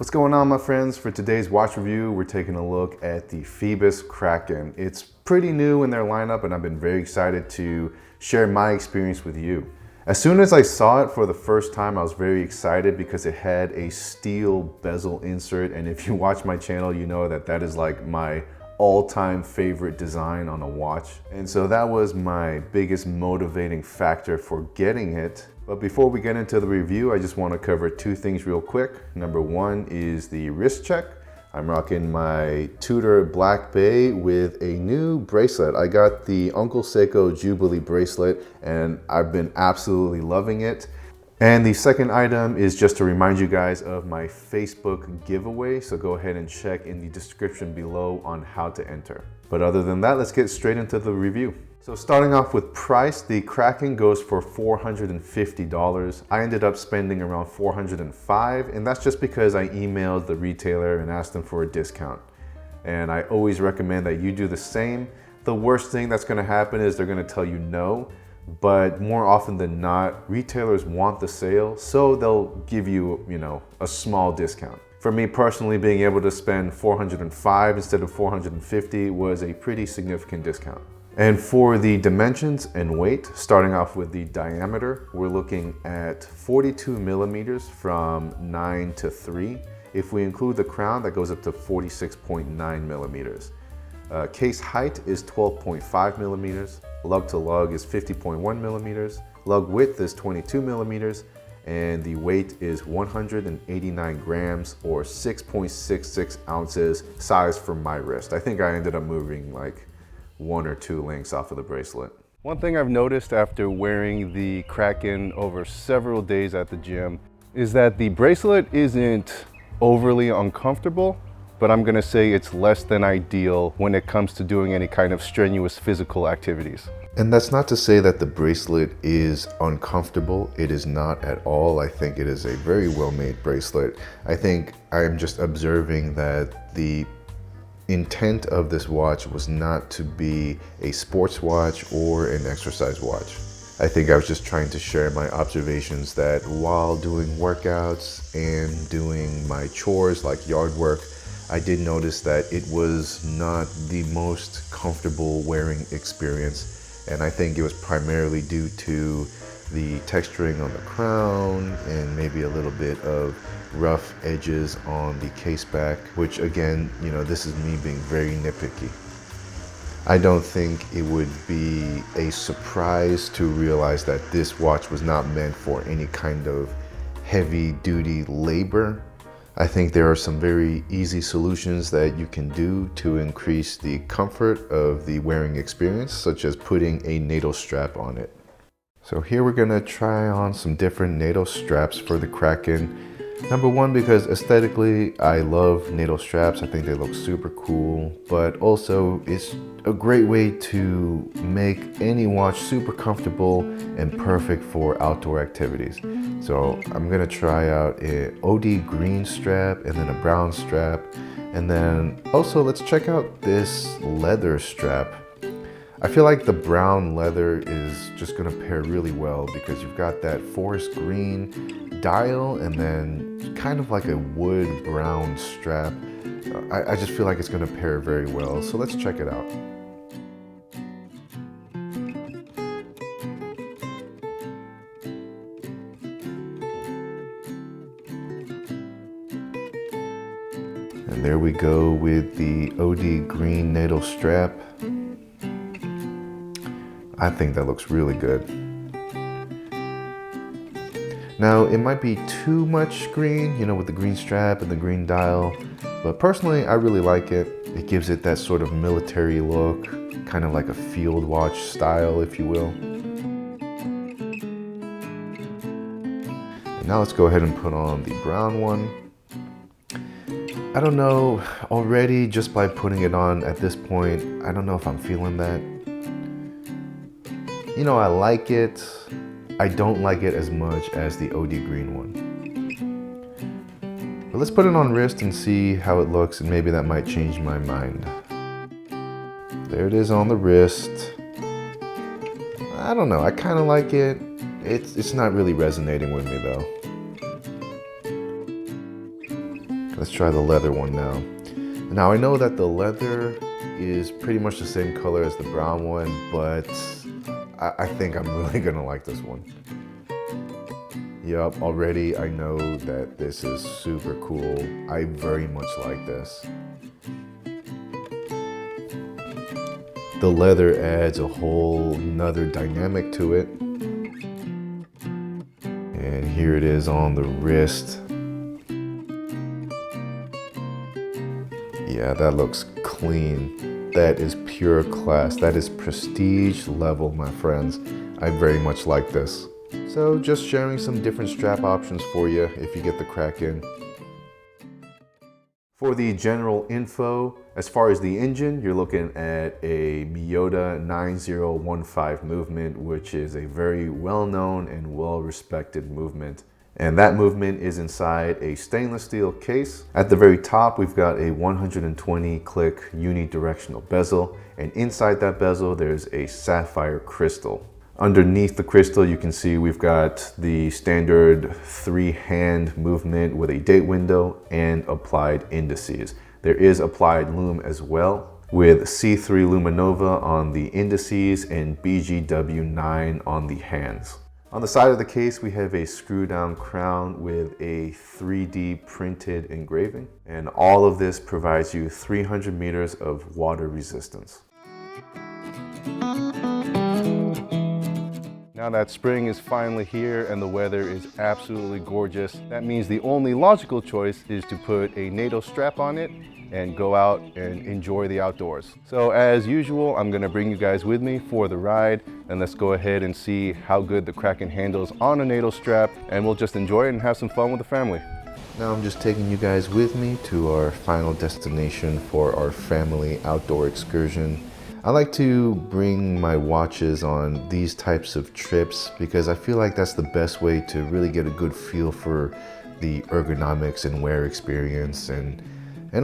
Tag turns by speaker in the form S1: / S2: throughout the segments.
S1: What's going on, my friends? For today's watch review, we're taking a look at the Phoibos Kraken. It's pretty new in their lineup and I've been very excited to share my experience with you. As soon as I saw it for the first time, I was very excited because it had a steel bezel insert, and if you watch my channel, you know that that is like my all-time favorite design on a watch. And so that was my biggest motivating factor for getting it. But before we get into the review, I just want to cover two things real quick. Number one is the wrist check. I'm rocking my Tudor Black Bay with a new bracelet. I got the Uncle Seiko Jubilee bracelet and I've been absolutely loving it. And the second item is just to remind you guys of my Facebook giveaway. So go ahead and check in the description below on how to enter. But other than that, let's get straight into the review. So starting off with price, the Kraken goes for $450. I ended up spending around $405, and that's just because I emailed the retailer and asked them for a discount. And I always recommend that you do the same. The worst thing that's gonna happen is they're gonna tell you no, but more often than not, retailers want the sale, so they'll give you, a small discount. For me personally, being able to spend $405 instead of $450 was a pretty significant discount. And for the dimensions and weight, starting off with the diameter, we're looking at 42 millimeters from 9 to 3. If we include the crown, that goes up to 46.9 millimeters. Case height is 12.5 millimeters. Lug to lug is 50.1 millimeters. Lug width is 22 millimeters. And the weight is 189 grams or 6.66 ounces, size for my wrist. I think I ended up moving like 1 or 2 links off of the bracelet. One thing I've noticed after wearing the Kraken over several days at the gym is that the bracelet isn't overly uncomfortable, but I'm gonna say it's less than ideal when it comes to doing any kind of strenuous physical activities. And that's not to say that the bracelet is uncomfortable. It is not at all. I think it is a very well-made bracelet. I think I'm just observing that the intent of this watch was not to be a sports watch or an exercise watch. I think I was just trying to share my observations that while doing workouts and doing my chores like yard work, I did notice that it was not the most comfortable wearing experience. And I think it was primarily due to the texturing on the crown and maybe a little bit of rough edges on the caseback, which again, this is me being very nitpicky. I don't think it would be a surprise to realize that this watch was not meant for any kind of heavy duty labor. I think there are some very easy solutions that you can do to increase the comfort of the wearing experience, such as putting a NATO strap on it. So here we're gonna try on some different NATO straps for the Kraken. Number one, because aesthetically, I love NATO straps. I think they look super cool, but also it's a great way to make any watch super comfortable and perfect for outdoor activities. So I'm gonna try out an OD green strap and then a brown strap. And then also let's check out this leather strap. I feel like the brown leather is just gonna pair really well because you've got that forest green dial and then kind of like a wood brown strap. I just feel like it's gonna pair very well. So let's check it out. And there we go with the OD green NATO strap. I think that looks really good. Now, it might be too much green, with the green strap and the green dial, but personally, I really like it. It gives it that sort of military look, kind of like a field watch style, if you will. And now let's go ahead and put on the brown one. I don't know, already just by putting it on at this point, I don't know if I'm feeling that. I like it. I don't like it as much as the OD green one. But let's put it on wrist and see how it looks, and maybe that might change my mind. There it is on the wrist. I don't know, I kind of like it. It's not really resonating with me though. Let's try the leather one now. Now I know that the leather is pretty much the same color as the brown one, but I think I'm really gonna like this one. Yup, already I know that this is super cool. I very much like this. The leather adds a whole nother dynamic to it. And here it is on the wrist. Yeah, that looks clean. That is pure class. That is prestige level, my friends. I very much like this. So just sharing some different strap options for you if you get the Kraken. For the general info, as far as the engine, you're looking at a Miyota 9015 movement, which is a very well-known and well-respected movement. And that movement is inside a stainless steel case. At the very top, we've got a 120 click unidirectional bezel, and inside that bezel, there's a sapphire crystal. Underneath the crystal, you can see we've got the standard 3-hand movement with a date window and applied indices. There is applied lume as well, with C3 Luminova on the indices and BGW9 on the hands. On the side of the case, we have a screw down crown with a 3D printed engraving. And all of this provides you 300 meters of water resistance. Now that spring is finally here and the weather is absolutely gorgeous, that means the only logical choice is to put a NATO strap on it and go out and enjoy the outdoors. So as usual, I'm gonna bring you guys with me for the ride, and let's go ahead and see how good the Kraken handles on a NATO strap, and we'll just enjoy it and have some fun with the family. Now I'm just taking you guys with me to our final destination for our family outdoor excursion. I like to bring my watches on these types of trips because I feel like that's the best way to really get a good feel for the ergonomics and wear experience, and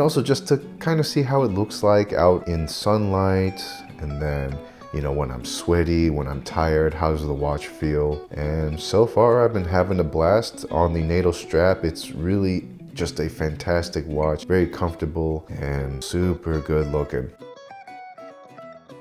S1: also just to kind of see how it looks like out in sunlight, and then, you know, when I'm sweaty, when I'm tired, how does the watch feel? And so far I've been having a blast on the NATO strap. It's really just a fantastic watch, very comfortable and super good looking.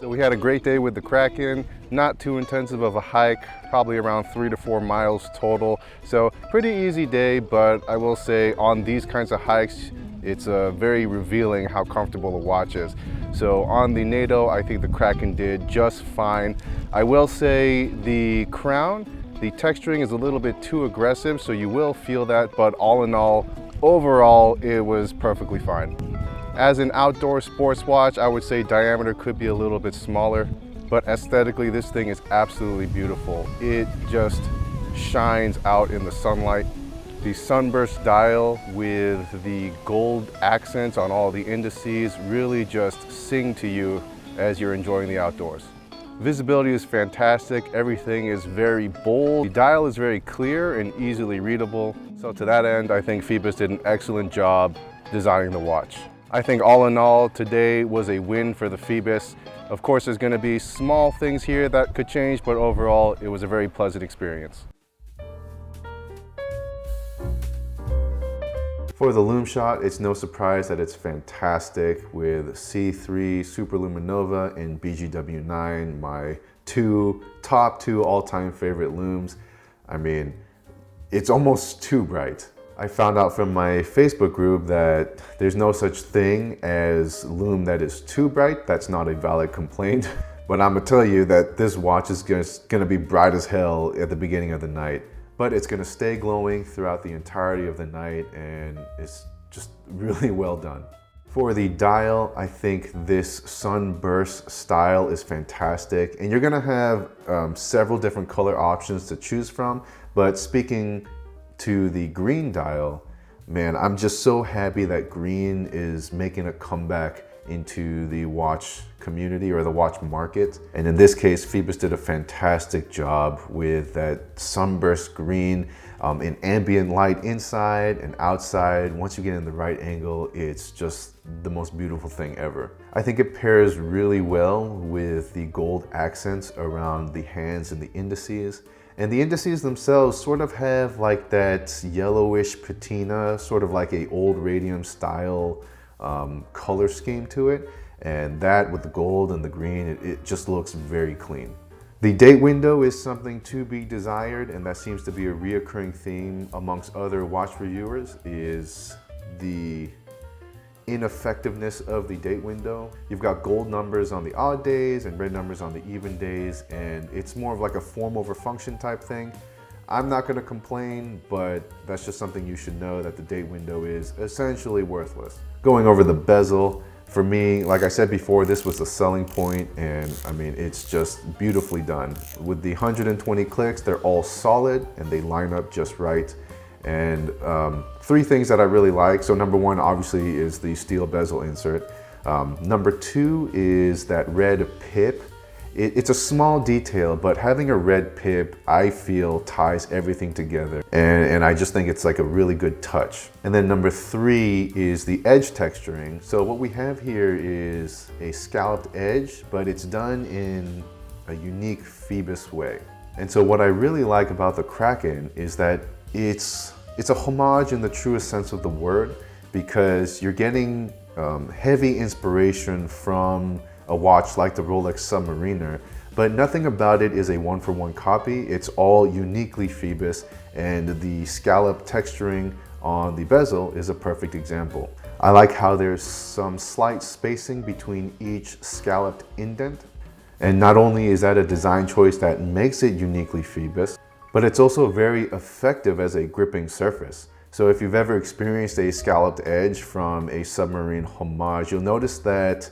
S1: So we had a great day with the Kraken, not too intensive of a hike, probably around 3 to 4 miles total. So pretty easy day, but I will say on these kinds of hikes, it's very revealing how comfortable the watch is. So on the NATO, I think the Kraken did just fine. I will say the crown, the texturing is a little bit too aggressive, so you will feel that, but all in all, overall, it was perfectly fine. As an outdoor sports watch, I would say diameter could be a little bit smaller, but aesthetically, this thing is absolutely beautiful. It just shines out in the sunlight. The sunburst dial with the gold accents on all the indices really just sing to you as you're enjoying the outdoors. Visibility is fantastic. Everything is very bold. The dial is very clear and easily readable. So to that end, I think Phoibos did an excellent job designing the watch. I think all in all, today was a win for the Phoibos. Of course, there's going to be small things here that could change, but overall, it was a very pleasant experience. For the Lumeshot, it's no surprise that it's fantastic with C3 Super Luminova and BGW9, my top two all-time favorite looms. I mean, it's almost too bright. I found out from my Facebook group that there's no such thing as loom that is too bright. That's not a valid complaint. But I'm gonna tell you that this watch is gonna be bright as hell at the beginning of the night. But it's gonna stay glowing throughout the entirety of the night, and it's just really well done. For the dial, I think this sunburst style is fantastic, and you're gonna have several different color options to choose from. But speaking to the green dial, man, I'm just so happy that green is making a comeback into the watch community or the watch market. And in this case, Phoibos did a fantastic job with that sunburst green in ambient light inside and outside. Once you get in the right angle, it's just the most beautiful thing ever. I think it pairs really well with the gold accents around the hands and the indices. And the indices themselves sort of have like that yellowish patina, sort of like a old radium style color scheme to it. And that with the gold and the green, it just looks very clean. The date window is something to be desired, and that seems to be a reoccurring theme amongst other watch reviewers, is the ineffectiveness of the date window. You've got gold numbers on the odd days and red numbers on the even days, and it's more of like a form over function type thing. I'm not going to complain, but that's just something you should know, that the date window is essentially worthless. Going over the bezel, for me, like I said before, this was the selling point, and I mean, it's just beautifully done. With the 120 clicks, they're all solid and they line up just right. And three things that I really like. So number one, obviously, is the steel bezel insert. Number two is that red pip. It's a small detail, but having a red pip, I feel, ties everything together. And I just think it's like a really good touch. And then number three is the edge texturing. So what we have here is a scalloped edge, but it's done in a unique Phoibos way. And so what I really like about the Kraken is that it's a homage in the truest sense of the word, because you're getting heavy inspiration from a watch like the Rolex Submariner, but nothing about it is a one-for-one copy. It's all uniquely Phoibos, and the scallop texturing on the bezel is a perfect example. I like how there's some slight spacing between each scalloped indent, and not only is that a design choice that makes it uniquely Phoibos, but it's also very effective as a gripping surface. So if you've ever experienced a scalloped edge from a submarine homage, you'll notice that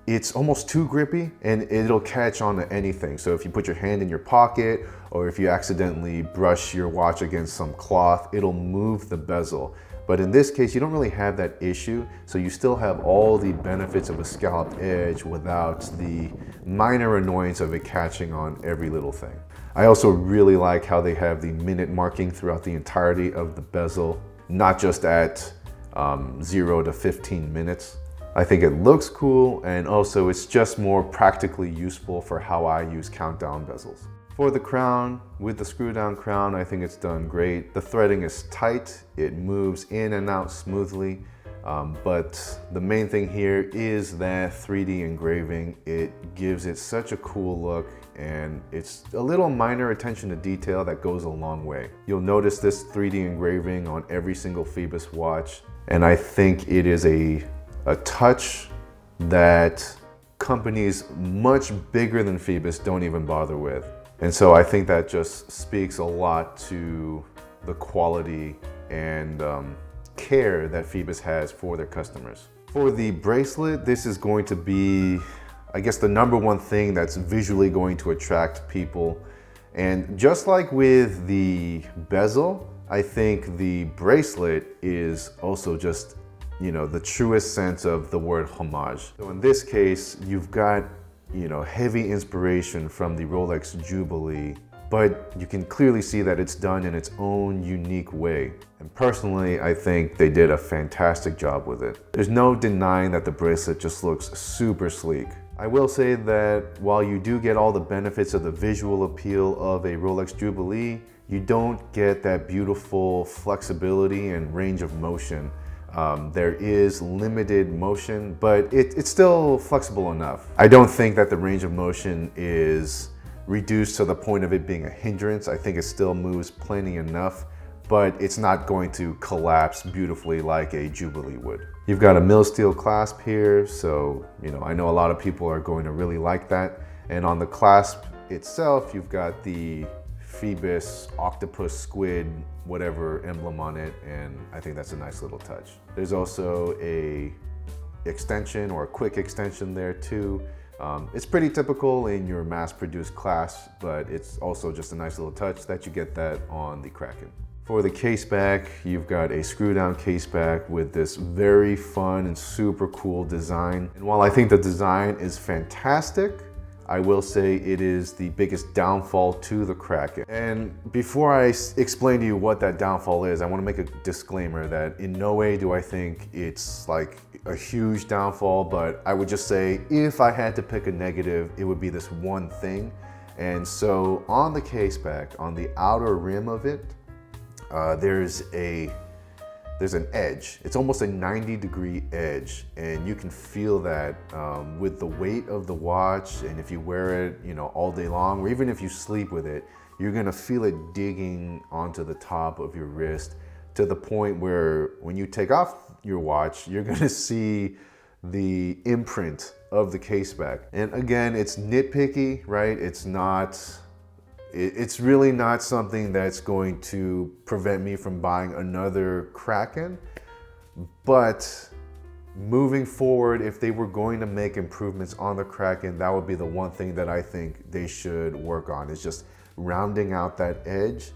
S1: it's almost too grippy and it'll catch on to anything. So if you put your hand in your pocket, or if you accidentally brush your watch against some cloth, it'll move the bezel. But in this case, you don't really have that issue, so you still have all the benefits of a scalloped edge without the minor annoyance of it catching on every little thing. I also really like how they have the minute marking throughout the entirety of the bezel, not just at 0 to 15 minutes. I think it looks cool, and also it's just more practically useful for how I use countdown bezels. For the crown, with the screw down crown, I think it's done great. The threading is tight, it moves in and out smoothly, but the main thing here is that 3D engraving. It gives it such a cool look, and it's a little minor attention to detail that goes a long way. You'll notice this 3D engraving on every single Phoibos watch, and I think it is a touch that companies much bigger than Phoibos don't even bother with. And so I think that just speaks a lot to the quality and care that Phoibos has for their customers. For the bracelet, this is going to be, I guess, the number one thing that's visually going to attract people. And just like with the bezel, I think the bracelet is also just, you know, the truest sense of the word homage. So in this case, you've got, you know, heavy inspiration from the Rolex Jubilee, but you can clearly see that it's done in its own unique way. And personally, I think they did a fantastic job with it. There's no denying that the bracelet just looks super sleek. I will say that while you do get all the benefits of the visual appeal of a Rolex Jubilee, you don't get that beautiful flexibility and range of motion. There is limited motion, but it's still flexible enough. I don't think that the range of motion is reduced to the point of it being a hindrance. I think it still moves plenty enough, but it's not going to collapse beautifully like a Jubilee would. You've got a mill steel clasp here, so you know, I know a lot of people are going to really like that. And on the clasp itself, you've got the Phoibos, octopus, squid, whatever emblem on it, and I think that's a nice little touch. There's also a extension, or a quick extension there too. It's pretty typical in your mass-produced clasp, but it's also just a nice little touch that you get that on the Kraken. For the caseback, you've got a screw-down caseback with this very fun and super cool design. And while I think the design is fantastic, I will say it is the biggest downfall to the Kraken. And before I explain to you what that downfall is, I want to make a disclaimer that in no way do I think it's like a huge downfall, but I would just say if I had to pick a negative, it would be this one thing. And so on the Caseback, on the outer rim of it, there's an edge. It's almost a 90-degree edge, and you can feel that with the weight of the watch. And if you wear it, all day long, or even if you sleep with it, you're gonna feel it digging onto the top of your wrist to the point where when you take off your watch, you're gonna see the imprint of the Caseback. And again, it's nitpicky, right? It's really not something that's going to prevent me from buying another Kraken. But moving forward, if they were going to make improvements on the Kraken, that would be the one thing that I think they should work on, is just rounding out that edge,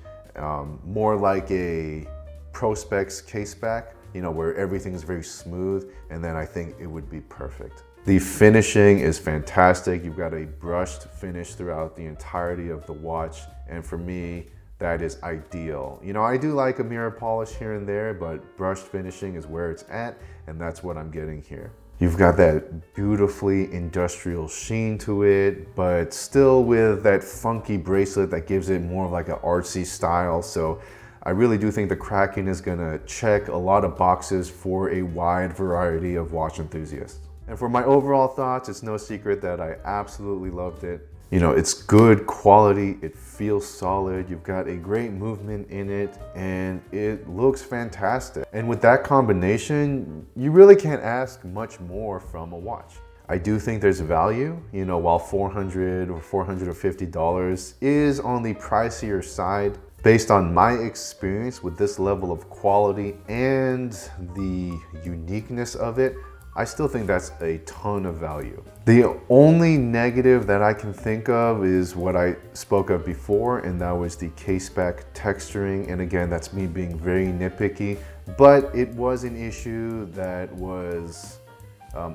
S1: more like a Prospex Caseback, where everything is very smooth, and then I think it would be perfect. The finishing is fantastic. You've got a brushed finish throughout the entirety of the watch, and for me, that is ideal. I do like a mirror polish here and there, but brushed finishing is where it's at, and that's what I'm getting here. You've got that beautifully industrial sheen to it, but still with that funky bracelet that gives it more of like an artsy style. So I really do think the Kraken is gonna check a lot of boxes for a wide variety of watch enthusiasts. And for my overall thoughts, it's no secret that I absolutely loved it. It's good quality, it feels solid, you've got a great movement in it, and it looks fantastic. And with that combination, you really can't ask much more from a watch. I do think there's value, while $400 or $450 is on the pricier side. Based on my experience with this level of quality and the uniqueness of it, I still think that's a ton of value. The only negative that I can think of is what I spoke of before, and that was the Caseback texturing. And again, that's me being very nitpicky, but it was an issue that was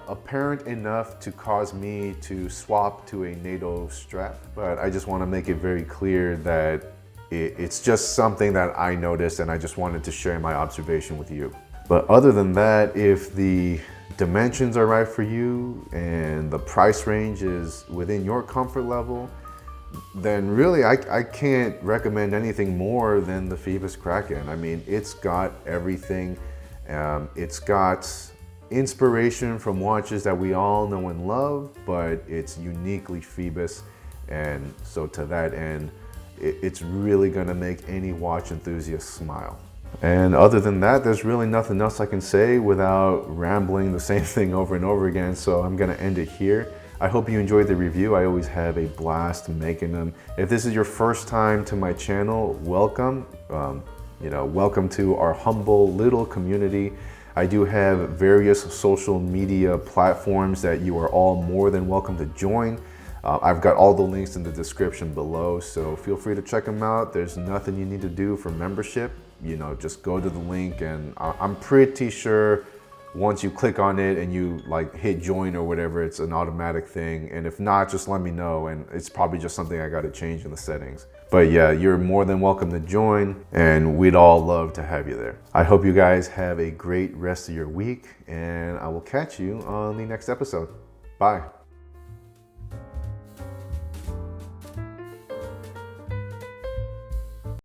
S1: apparent enough to cause me to swap to a NATO strap. But I just want to make it very clear that it's just something that I noticed, and I just wanted to share my observation with you. But other than that, if the dimensions are right for you and the price range is within your comfort level, then really I can't recommend anything more than the Phoibos Kraken. I mean, it's got everything. It's got inspiration from watches that we all know and love, but it's uniquely Phoibos. And so to that end, it's really gonna make any watch enthusiast smile. And other than that, there's really nothing else I can say without rambling the same thing over and over again. So I'm gonna end it here. I hope you enjoyed the review. I always have a blast making them. If this is your first time to my channel, welcome. Welcome to our humble little community. I do have various social media platforms that you are all more than welcome to join. I've got all the links in the description below, so feel free to check them out. There's nothing you need to do for membership. Just go to the link, and I'm pretty sure once you click on it and you hit join or whatever, it's an automatic thing. And if not, just let me know, and it's probably just something I got to change in the settings. But yeah, you're more than welcome to join, and we'd all love to have you there. I hope you guys have a great rest of your week, and I will catch you on the next episode. Bye.